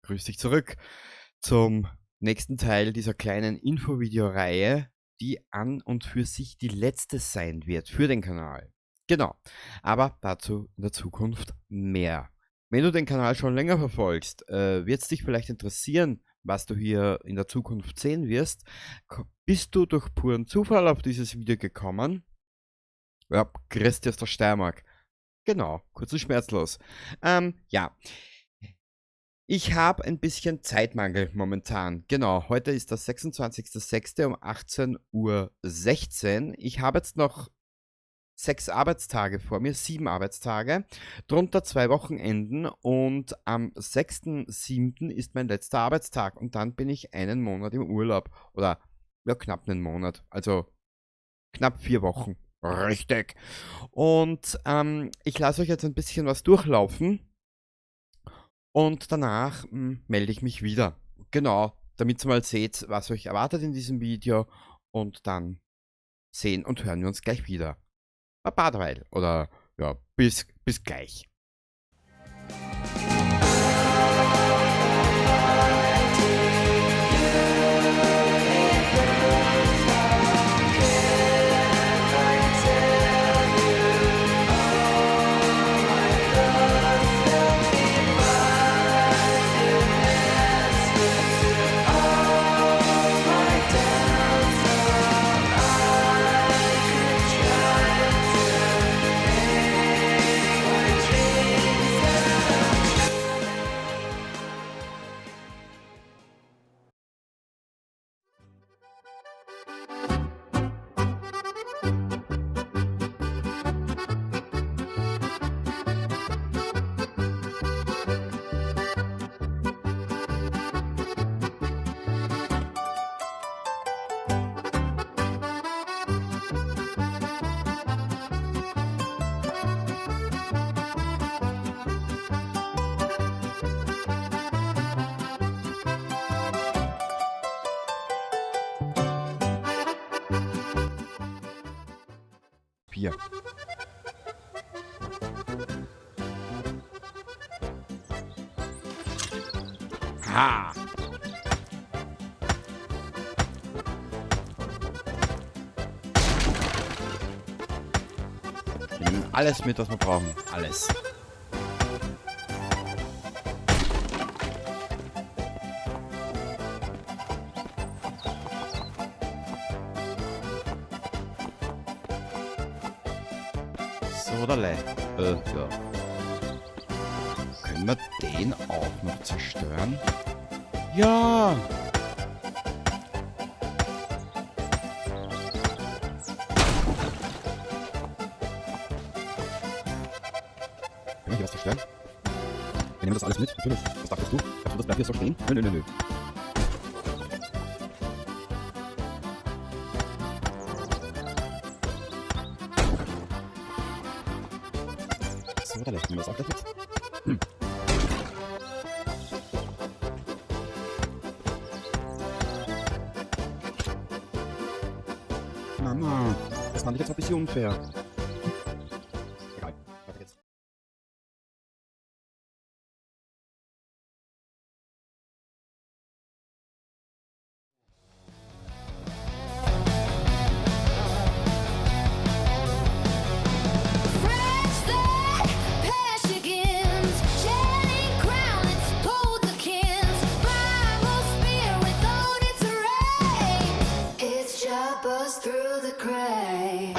grüß dich zurück zum nächsten Teil dieser kleinen Infovideoreihe, die an und für sich die letzte sein wird für den Kanal. Genau, aber dazu in der Zukunft mehr. Wenn du den Kanal schon länger verfolgst, wird es dich vielleicht interessieren, was du hier in der Zukunft sehen wirst. Bist du durch puren Zufall auf dieses Video gekommen? Ja, Christi aus der Steiermark. Genau, kurz und schmerzlos. Ja. Ich habe ein bisschen Zeitmangel momentan. Genau, heute ist der 26.06. um 18:16 Uhr. Ich habe jetzt noch 6 Arbeitstage vor mir, 7 Arbeitstage, drunter 2 Wochenenden und am 6.07. ist mein letzter Arbeitstag und dann bin ich einen Monat im Urlaub oder ja, knapp einen Monat, also knapp 4 Wochen. Richtig. Und ich lasse euch jetzt ein bisschen was durchlaufen. Und danach melde ich mich wieder. Genau, damit ihr mal seht, was euch erwartet in diesem Video. Und dann sehen und hören wir uns gleich wieder. Baba derweil. Oder ja, bis gleich. Bier. Ha! Wir nehmen alles mit, was wir brauchen. Alles. Sodale. Ja. Können wir den auch noch zerstören? Ja! Können wir hier was zerstören? Wir nehmen das alles mit, natürlich. Was dachtest du? Dachtest du, das bleibt hier so stehen? Nö. Sodale, nehmen wir das auch gleich mit? Mama, das fand ich jetzt ein bisschen unfair. Egal, weiter geht's. Fresh flag, Michigan's shining crown, it's gold the kins. Primal spirit, though it's rain. It's sharp us through the crack.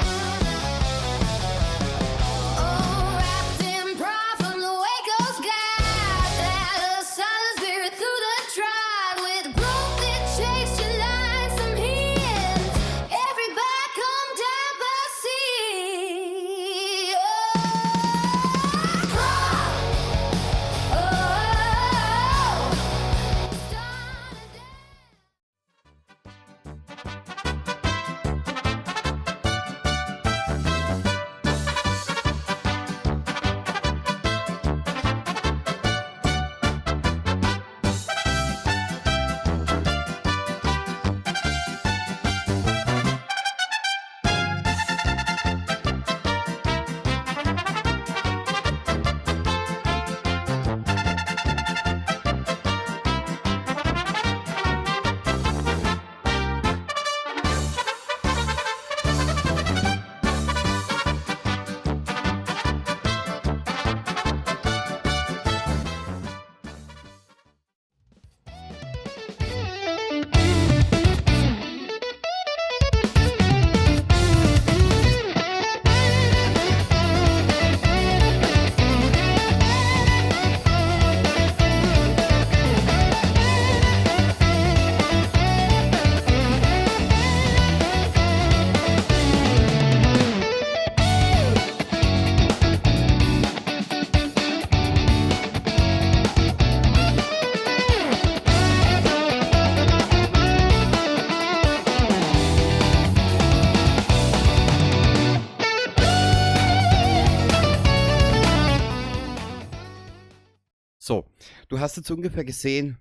Du hast jetzt ungefähr gesehen,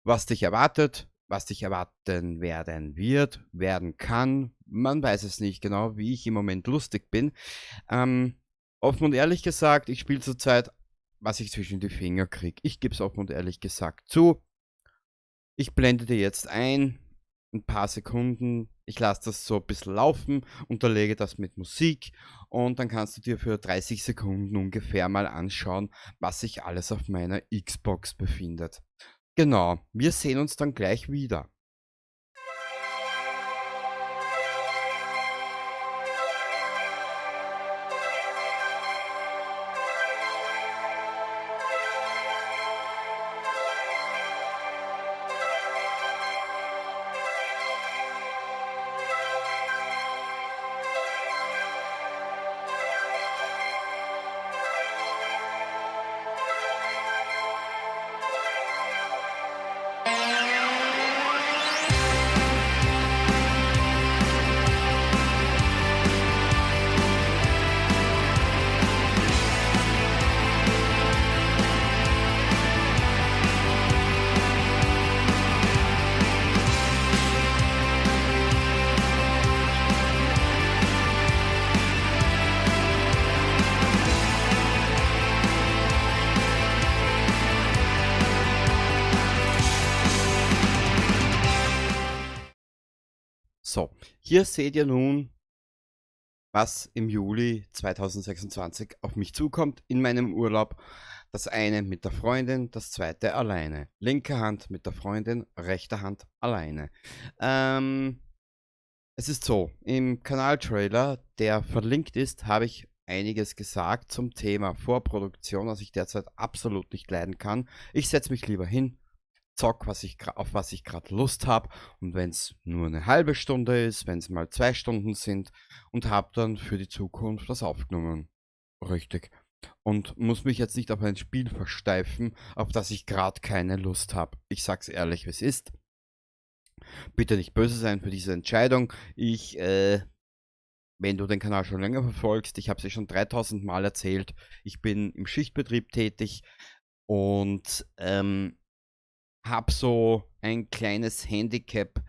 was dich erwartet, was dich erwarten werden wird, werden kann. Man weiß es nicht genau, wie ich im Moment lustig bin. Ähm, Offen und ehrlich gesagt, ich spiele zurzeit, was ich zwischen die Finger kriege. Ich gebe es offen und ehrlich gesagt zu. Ich blende dir jetzt ein paar Sekunden. Ich lasse das so ein bisschen laufen, unterlege das mit Musik und dann kannst du dir für 30 Sekunden ungefähr mal anschauen, was sich alles auf meiner Xbox befindet. Genau, wir sehen uns dann gleich wieder. So, hier seht ihr nun, was im Juli 2026 auf mich zukommt in meinem Urlaub. Das eine mit der Freundin, das zweite alleine. Linke Hand mit der Freundin, rechte Hand alleine. Es ist so, im Kanaltrailer, der verlinkt ist, habe ich einiges gesagt zum Thema Vorproduktion, was ich derzeit absolut nicht leiden kann. Ich setze mich lieber hin, zock, auf was ich gerade Lust habe, und wenn es nur eine halbe Stunde ist, wenn es mal 2 Stunden sind, und habe dann für die Zukunft was aufgenommen. Richtig. Und muss mich jetzt nicht auf ein Spiel versteifen, auf das ich gerade keine Lust habe. Ich sag's ehrlich, wie es ist. Bitte nicht böse sein für diese Entscheidung. Wenn du den Kanal schon länger verfolgst, ich habe es dir schon 3000 Mal erzählt, ich bin im Schichtbetrieb tätig und habe so ein kleines Handicap,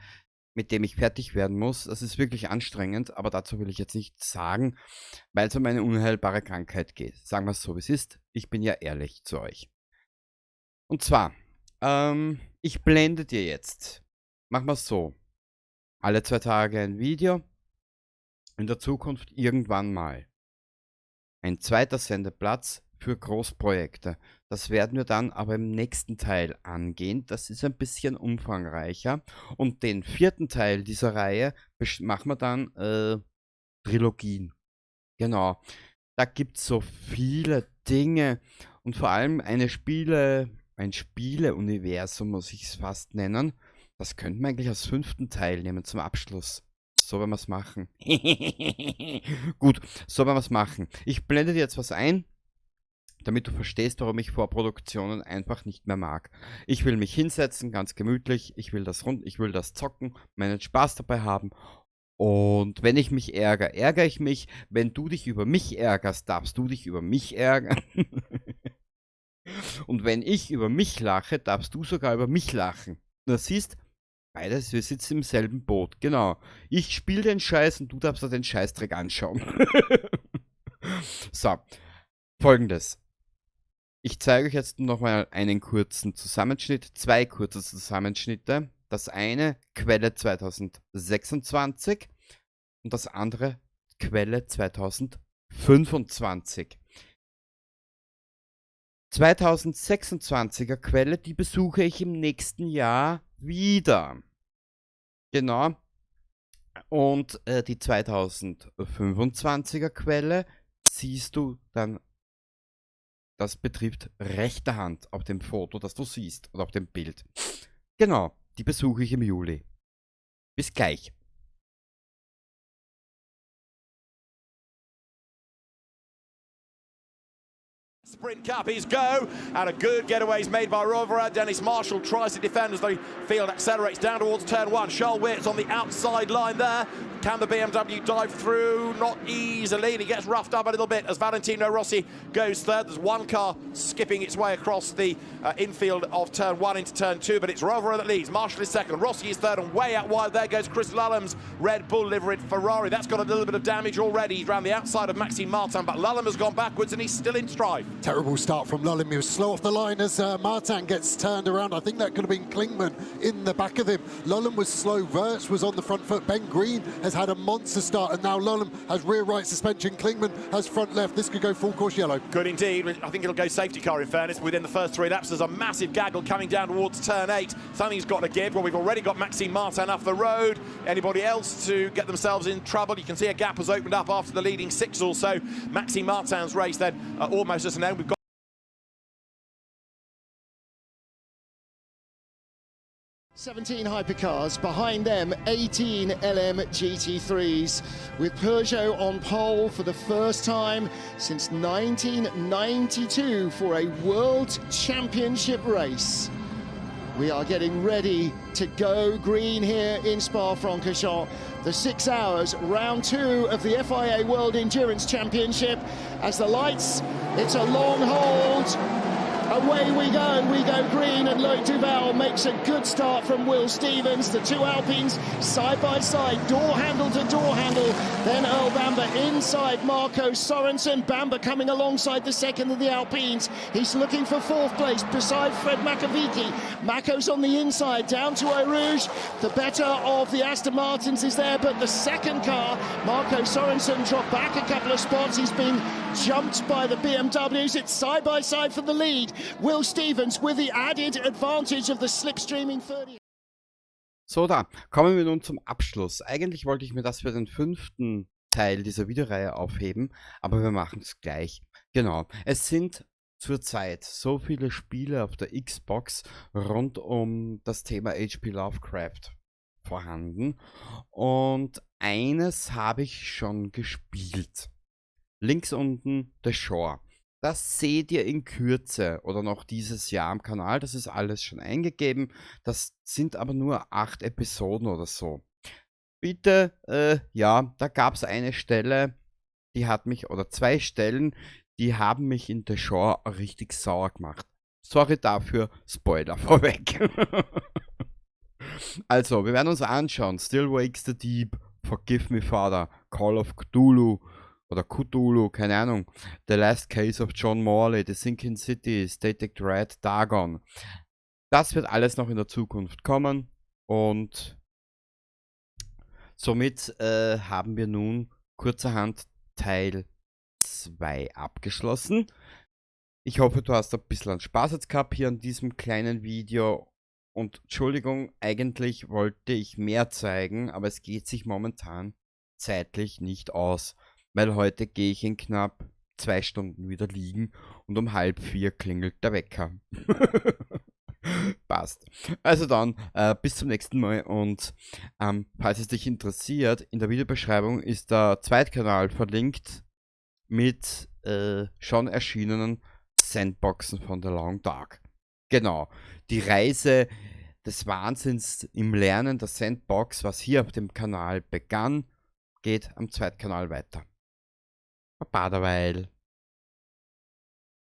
mit dem ich fertig werden muss. Das ist wirklich anstrengend, aber dazu will ich jetzt nichts sagen, weil es um eine unheilbare Krankheit geht. Sagen wir es so, wie es ist. Ich bin ja ehrlich zu euch. Und zwar, ich blende dir jetzt, machen wir es so, alle 2 Tage ein Video, in der Zukunft irgendwann mal ein zweiter Sendeplatz für Großprojekte. Das werden wir dann aber im nächsten Teil angehen. Das ist ein bisschen umfangreicher. Und den 4. Teil dieser Reihe machen wir dann Trilogien. Genau. Da gibt es so viele Dinge und vor allem ein Spieleuniversum, muss ich es fast nennen. Das könnten wir eigentlich als 5. Teil nehmen zum Abschluss. So werden wir es machen. Gut, so werden wir es machen. Ich blende dir jetzt was ein, damit du verstehst, warum ich Vorproduktionen einfach nicht mehr mag. Ich will mich hinsetzen, ganz gemütlich. Ich will das zocken, meinen Spaß dabei haben. Und wenn ich mich ärgere, ärgere ich mich. Wenn du dich über mich ärgerst, darfst du dich über mich ärgern. Und wenn ich über mich lache, darfst du sogar über mich lachen. Das siehst, beides, wir sitzen im selben Boot. Genau. Ich spiele den Scheiß und du darfst dir den Scheißdreck anschauen. So, folgendes. Ich zeige euch jetzt nochmal einen kurzen Zusammenschnitt, 2 kurze Zusammenschnitte. Das eine Quelle 2026 und das andere Quelle 2025. 2026er Quelle, die besuche ich im nächsten Jahr wieder. Genau. Und die 2025er Quelle siehst du dann, das betrifft rechte Hand auf dem Foto, das du siehst, oder auf dem Bild. Genau, die besuche ich im Juli. Bis gleich. Sprint Cup is go, and a good getaway is made by Rovera. Dennis Marshall tries to defend as the field accelerates down towards turn one. Charles Wirtz on the outside line there. Can the BMW dive through? Not easily. He gets roughed up a little bit as Valentino Rossi goes third. There's one car skipping its way across the infield of turn one into turn two, but it's Rovera that leads. Marshall is second. Rossi is third, and way out wide there goes Chris Lulham's Red Bull liveried Ferrari. That's got a little bit of damage already. He's round the outside of Maxime Martin, but Lulham has gone backwards and he's still in strife. Terrible start from Lulham. He was slow off the line as Martin gets turned around. I think that could have been Klingman in the back of him. Lulham was slow. Wirtz was on the front foot. Ben Green has had a monster start, and now Lulham has rear right suspension. Klingman has front left. This could go full course yellow. Good indeed. I think it'll go safety car in fairness. Within the first three laps, there's a massive gaggle coming down towards turn 8. Something's got to give. Well, we've already got Maxime Martin off the road. Anybody else to get themselves in trouble? You can see a gap has opened up after the leading 6 or so. Maxime Martin's race then almost at an end. We've got 17 hypercars, behind them 18 LM GT3s, with Peugeot on pole for the first time since 1992 for a World Championship race. We are getting ready to go green here in Spa-Francorchamps. The 6 hours, round 2 of the FIA World Endurance Championship. As the lights, it's a long hold. Away we go green, and Loic Duval makes a good start from Will Stevens. The two Alpines side by side, door handle to door handle. Then Earl Bamber inside Marco Sorensen. Bamber coming alongside the second of the Alpines. He's looking for 4th place beside Fred Makovici. Mako's on the inside, down to Eau Rouge. The better of the Aston Martins is there, but the second car, Marco Sorensen, dropped back a couple of spots. He's been jumped by the BMWs. It's side by side for the lead. Will Stevens with the added advantage of the slipstreaming 30. So, da kommen wir nun zum Abschluss. Eigentlich wollte ich mir das für den 5. Teil dieser Videoreihe aufheben, aber wir machen es gleich. Genau, es sind zurzeit so viele Spiele auf der Xbox rund um das Thema HP Lovecraft vorhanden, und eines habe ich schon gespielt. Links unten The Shore. Das seht ihr in Kürze oder noch dieses Jahr am Kanal. Das ist alles schon eingegeben. Das sind aber nur 8 Episoden oder so. Bitte, ja, da gab es eine Stelle, die hat mich, oder 2 Stellen, die haben mich in The Shore richtig sauer gemacht. Sorry dafür, Spoiler vorweg. Also, wir werden uns anschauen. Still Wakes the Deep, Forgive Me Father, Call of Cthulhu, oder Cthulhu, keine Ahnung. The Last Case of John Morley, The Sinking City, Static Dread, Dagon. Das wird alles noch in der Zukunft kommen, und somit haben wir nun kurzerhand Teil 2 abgeschlossen. Ich hoffe, du hast ein bisschen Spaß jetzt gehabt hier an diesem kleinen Video. Und Entschuldigung, eigentlich wollte ich mehr zeigen, aber es geht sich momentan zeitlich nicht aus. Weil heute gehe ich in knapp 2 Stunden wieder liegen und um 3:30 klingelt der Wecker. Passt. Also dann, bis zum nächsten Mal, und falls es dich interessiert, in der Videobeschreibung ist der Zweitkanal verlinkt mit schon erschienenen Sandboxen von The Long Dark. Genau, die Reise des Wahnsinns im Lernen der Sandbox, was hier auf dem Kanal begann, geht am Zweitkanal weiter. Baba derweil.